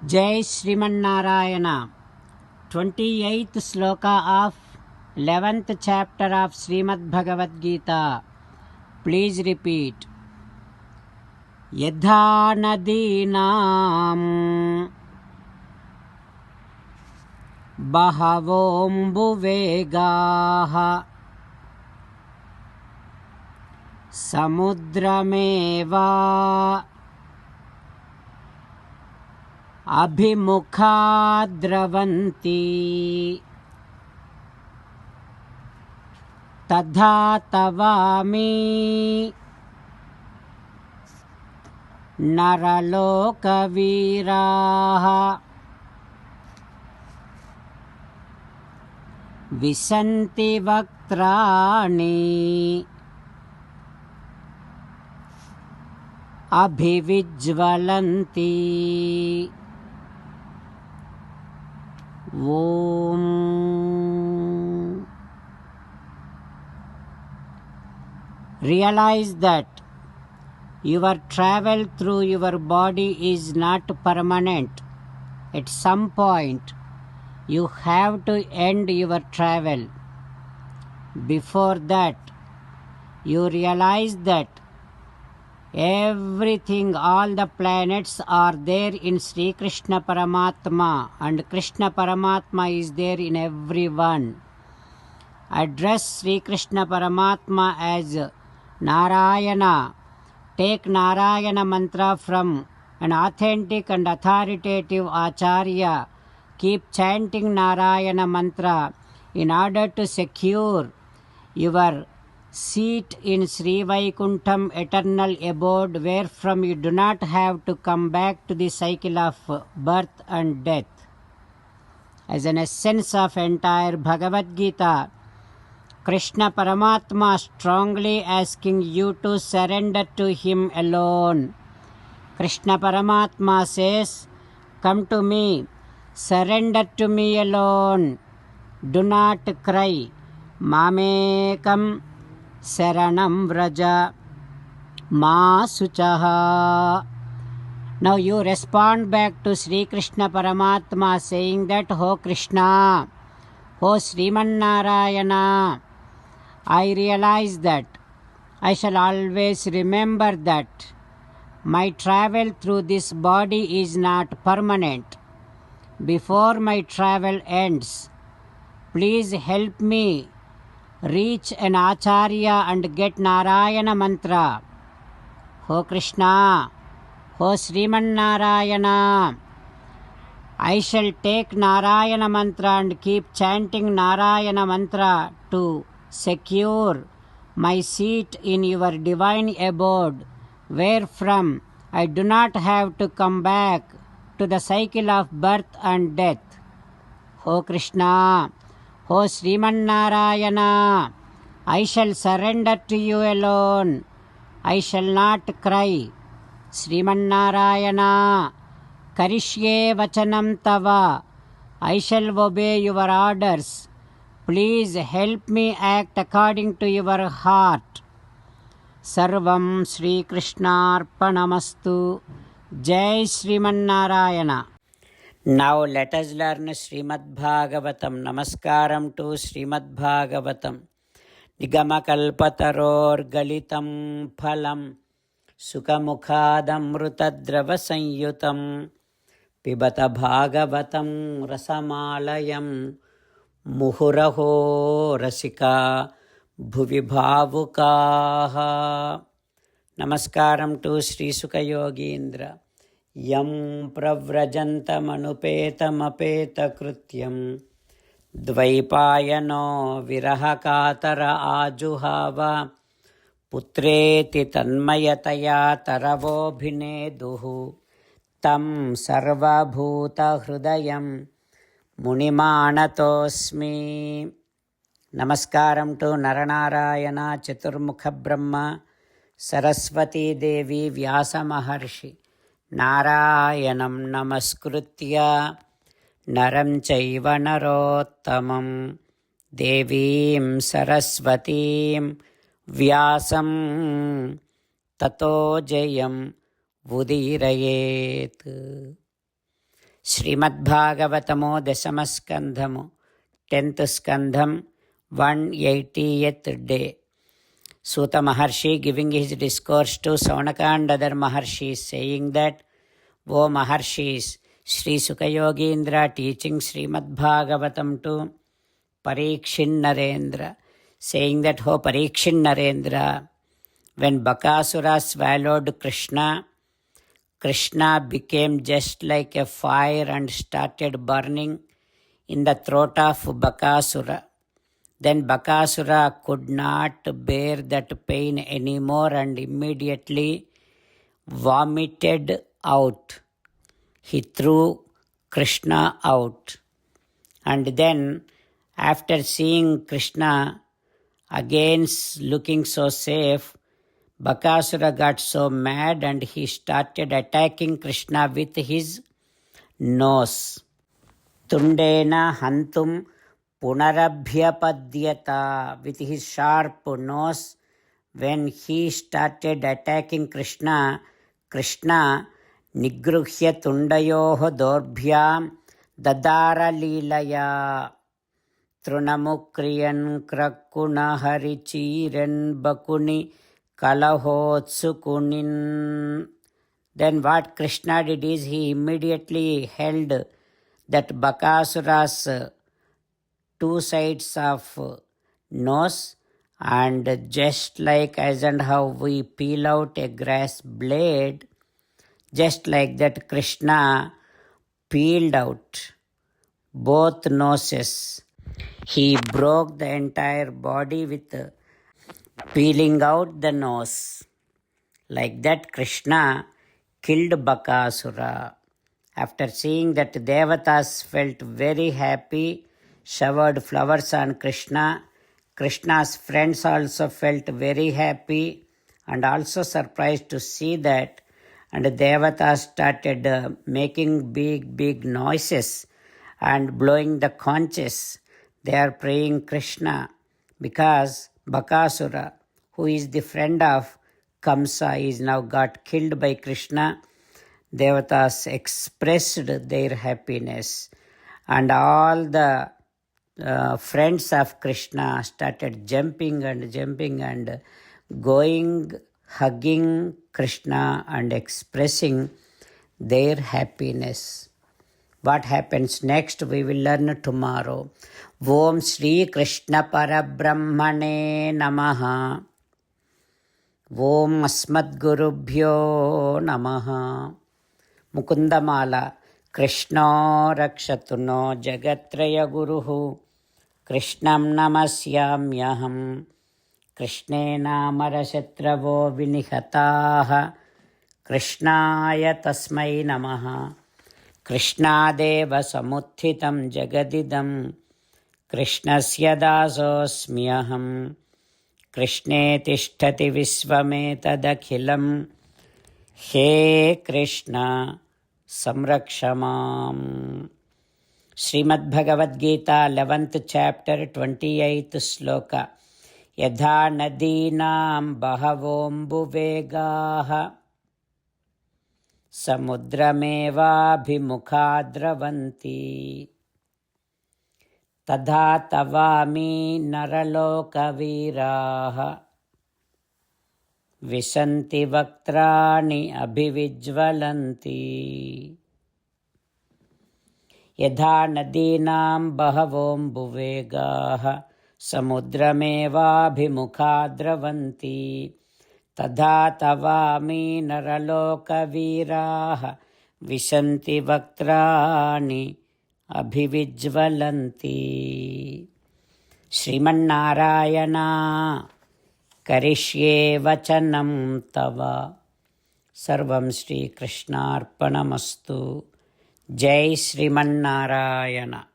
Jai Srimanarayana. 28th sloka of 11th chapter of Srimad Bhagavad Gita. Please repeat. Yadha nadinam bahavombuvegaha samudrameva अभिमुखा द्रवन्ति तथा तवामि नरलोकवीराः विशन्ति वक्त्राणि अभिविज्वलन्ति Om. Realize that your travel through your body is not permanent. At some point, you have to end your travel. Before that, you realize that everything, all the planets are there in Sri Krishna Paramatma, and Krishna Paramatma is there in everyone. Address Sri Krishna Paramatma as Narayana. Take Narayana mantra from an authentic and authoritative Acharya. Keep chanting Narayana mantra in order to secure your seat in Sri Vaikuntham, eternal abode, wherefrom you do not have to come back to the cycle of birth and death. As an essence of entire Bhagavad Gita, Krishna Paramatma strongly asking you to surrender to him alone. Krishna Paramatma says, "Come to me, surrender to me alone. Do not cry. Mamekam Saranam Vraja Ma Suchaha." Now you respond back to Sri Krishna Paramatma saying that, "Oh Krishna, oh Sriman Narayana, I realize that I shall always remember that my travel through this body is not permanent. Before my travel ends, please help me reach an Acharya and get Narayana mantra. Oh Krishna, oh Sriman Narayana, I shall take Narayana mantra and keep chanting Narayana mantra to secure my seat in your divine abode, wherefrom I do not have to come back to the cycle of birth and death. Oh Krishna, oh Sriman Narayana, I shall surrender to you alone. I shall not cry. Sriman Narayana, Karishye Vachanam Tava, I shall obey your orders. Please help me act according to your heart. Sarvam Sri Krishnarpanamastu. Jai Sriman Narayana. Now let us learn Srimad Bhagavatam. Namaskaram to Srimad Bhagavatam. Nigamakalpataror galitam phalam Sukhamukhadamrutadrava sanyutam Pibata Bhagavatam rasamalayam Muhuraho rasika bhuvi bhavukaha. Namaskaram to Sri Sukha Yogindra. Yam pravrajantamanupeta-mapeta-krutyam Dvaipayano virahakatara ajuhava Putreti tanmayataya taravobhineduhu Tam sarvabhuta hrudayam Munimanatosmi. Namaskaram to Naranarayana, Chaturmukha Brahma, Saraswati Devi, Vyasa Maharshi. Narayanam namaskritya naram chaiva narottamam devim saraswatim vyasam tato jayam udirayet. శ్రీమద్భాగవతము దశమస్కంధము 10th స్కంధం 180th day. Suta Maharshi giving his discourse to Saunaka and other Maharshis, saying that, O Maharshis, Sri Sukayogindra teaching Srimad Bhagavatam to Parikshin Narendra, saying that, O Parikshin Narendra, when Bakasura swallowed Krishna, Krishna became just like a fire and started burning in the throat of Bakasura. Then Bakasura could not bear that pain anymore and immediately vomited out. He threw Krishna out. And then, after seeing Krishna again looking so safe, Bakasura got so mad and he started attacking Krishna with his nose. Tundena hantum punarabhyapadyata, with his sharp nose. When he started attacking Krishna, Krishna nigruhya tundayoho dorbhyam dadara leelaya trunamukriyan krakkuna harichiran bakuni kalahotsukunin. Then what Krishna did is he immediately held that Bakasura's two sides of nose, and just like as and how we peel out a grass blade, just like that Krishna peeled out both noses. He broke the entire body with peeling out the nose. Like that Krishna killed Bakasura. After seeing that, Devatas felt very happy, showered flowers on Krishna. Krishna's friends also felt very happy and also surprised to see that. And Devatas started making big noises and blowing the conches. They are praying Krishna because Bakasura, who is the friend of Kamsa, is now got killed by Krishna. Devatas expressed their happiness, and all the friends of Krishna started jumping and going, hugging Krishna and expressing their happiness. What happens next we will learn tomorrow. Om Shri Krishna Parabrahmane Namaha. Om Asmadgurubhyo Namaha. Mukundamala. Krishna rakshatu no jagatraya guruhu. Krishnam namasyamyaham. Krishne namarashatravo vinihataha. Krishnaya tasmai namaha. Krishnadeva samuthitam jagadidam. Krishnasya dasosmyaham. Krishne tishtati visvametadakhilam. He Krishna samrakshamam. Srimad Bhagavad Gita 11th chapter 28th sloka. Yadha nadinam bahavombuvegaha samudrameva dravanti tadha tavami naralokaviraha visanti vaktrani abhivijvalanti. Yadha nadinam bahavombuvegaha samudrameva dravanti tadha tavami naralokaviraha visanti vaktrani abhivijvalanti. Srimannarayana karishye vachanam tava. Sarvam Shri Krishnarpanamastu. Jai Srimannarayana.